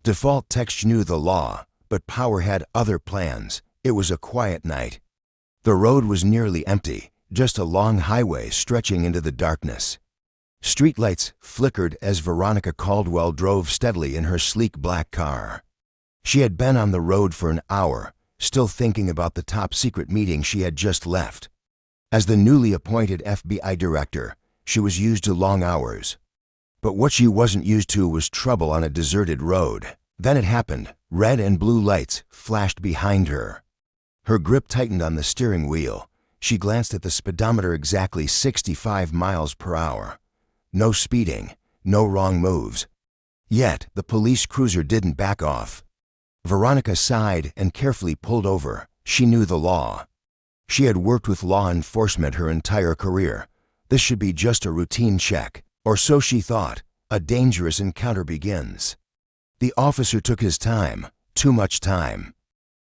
Default text knew the law, but Power had other plans. It was a quiet night. The road was nearly empty, just a long highway stretching into the darkness. Streetlights flickered as Veronica Caldwell drove steadily in her sleek black car. She had been on the road for an hour, still thinking about the top-secret meeting she had just left. As the newly appointed FBI director, she was used to long hours. But what she wasn't used to was trouble on a deserted road. Then it happened. Red and blue lights flashed behind her. Her grip tightened on the steering wheel. She glanced at the speedometer, exactly 65 miles per hour. No speeding, no wrong moves. Yet the police cruiser didn't back off. Veronica sighed and carefully pulled over. She knew the law. She had worked with law enforcement her entire career. This should be just a routine check, or so she thought. A dangerous encounter begins. The officer took his time, too much time.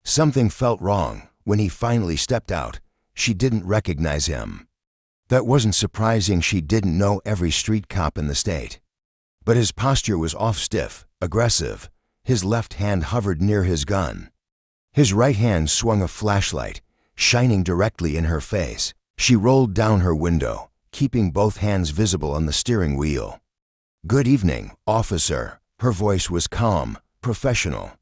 Something felt wrong when he finally stepped out. She didn't recognize him. That wasn't surprising. She didn't know every street cop in the state. But his posture was off, stiff, aggressive. His left hand hovered near his gun. His right hand swung a flashlight, shining directly in her face. She rolled down her window, keeping both hands visible on the steering wheel. "Good evening, officer." Her voice was calm, professional.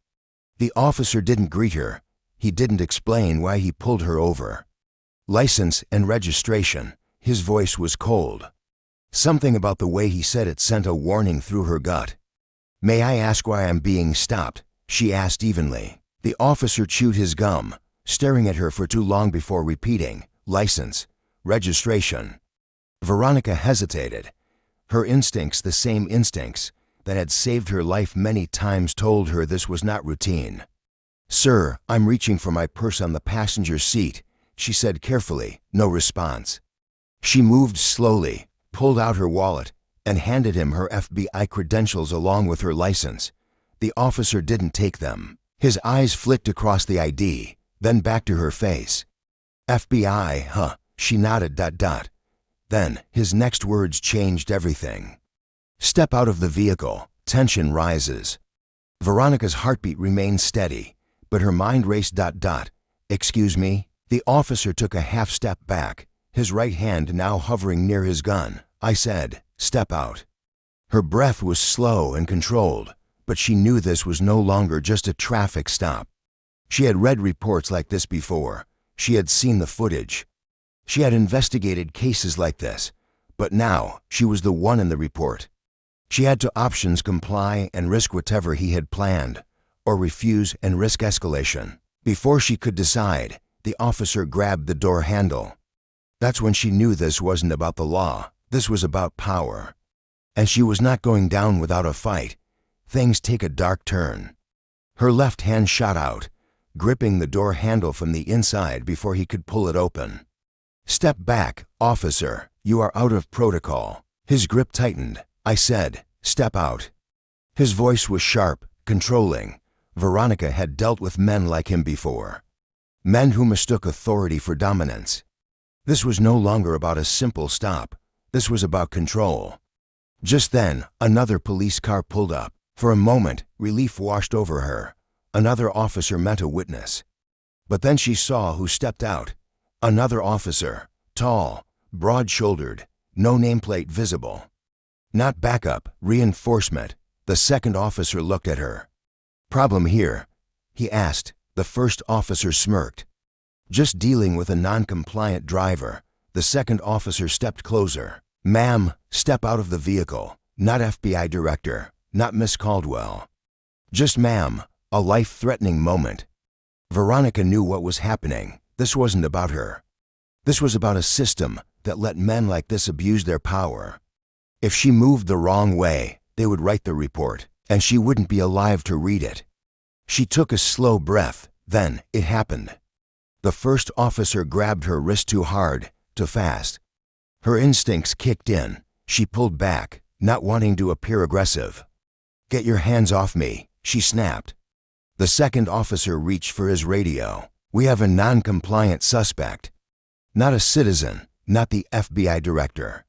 The officer didn't greet her. He didn't explain why he pulled her over. "License and registration." His voice was cold. Something about the way he said it sent a warning through her gut. "May I ask why I'm being stopped?" she asked evenly. The officer chewed his gum, staring at her for too long before repeating, "License, registration." Veronica hesitated. Her instincts, the same instincts that had saved her life many times, told her this was not routine. "Sir, I'm reaching for my purse on the passenger seat," she said carefully. No response. She moved slowly, pulled out her wallet, and handed him her FBI credentials along with her license. The officer didn't take them. His eyes flicked across the ID, then back to her face. "FBI, huh?" She nodded. Then his next words changed everything. "Step out of the vehicle." Tension rises. Veronica's heartbeat remained steady, but her mind raced. "Excuse me?" The officer took a half step back, his right hand now hovering near his gun. "I said, step out." Her breath was slow and controlled, but she knew this was no longer just a traffic stop. She had read reports like this before. She had seen the footage. She had investigated cases like this, but now she was the one in the report. She had two options: comply and risk whatever he had planned, or refuse and risk escalation. Before she could decide, the officer grabbed the door handle. That's when she knew this wasn't about the law. This was about power. And she was not going down without a fight. Things take a dark turn. Her left hand shot out, gripping the door handle from the inside before he could pull it open. "Step back, officer. You are out of protocol." His grip tightened. "I said, step out." His voice was sharp, controlling. Veronica had dealt with men like him before. Men who mistook authority for dominance. This was no longer about a simple stop. This was about control. Just then, another police car pulled up. For a moment, relief washed over her. Another officer met a witness. But then she saw who stepped out. Another officer, tall, broad-shouldered, no nameplate visible. Not backup, reinforcement. The second officer looked at her. "Problem here?" he asked. The first officer smirked. "Just dealing with a non-compliant driver." The second officer stepped closer. "Ma'am, step out of the vehicle. Not FBI director, not Miss Caldwell. Just ma'am." A life-threatening moment. Veronica knew what was happening. This wasn't about her. This was about a system that let men like this abuse their power. If she moved the wrong way, they would write the report, and she wouldn't be alive to read it. She took a slow breath. Then it happened. The first officer grabbed her wrist too hard, too fast. Her instincts kicked in. She pulled back, not wanting to appear aggressive. "Get your hands off me," she snapped. The second officer reached for his radio. "We have a non-compliant suspect." Not a citizen, not the FBI director.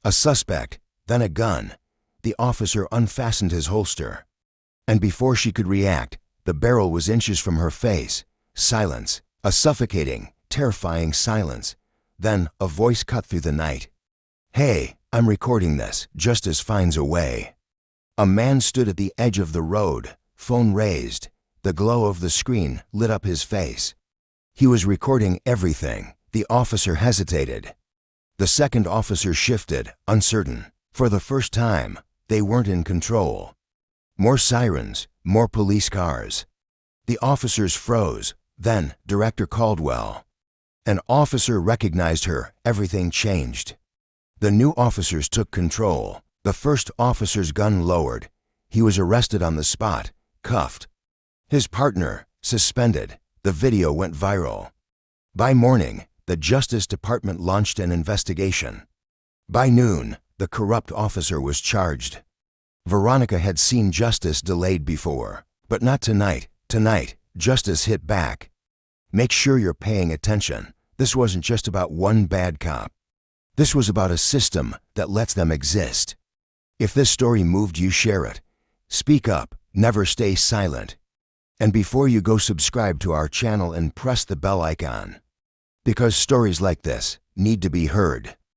A suspect, then a gun. The officer unfastened his holster. And before she could react, the barrel was inches from her face. Silence. A suffocating, terrifying silence. Then a voice cut through the night. "Hey, I'm recording this. Justice finds a way." A man stood at the edge of the road, phone raised. The glow of the screen lit up his face. He was recording everything. The officer hesitated. The second officer shifted, uncertain. For the first time, they weren't in control. More sirens, more police cars. The officers froze. Then, Director Caldwell. An officer recognized her. Everything changed. The new officers took control. The first officer's gun lowered. He was arrested on the spot, cuffed. His partner, suspended. The video went viral. By morning, the Justice Department launched an investigation. By noon, the corrupt officer was charged. Veronica had seen justice delayed before, but not tonight. Tonight, justice hit back. Make sure you're paying attention. This wasn't just about one bad cop. This was about a system that lets them exist. If this story moved you, share it. Speak up, never stay silent. And before you go, subscribe to our channel and press the bell icon. Because stories like this need to be heard.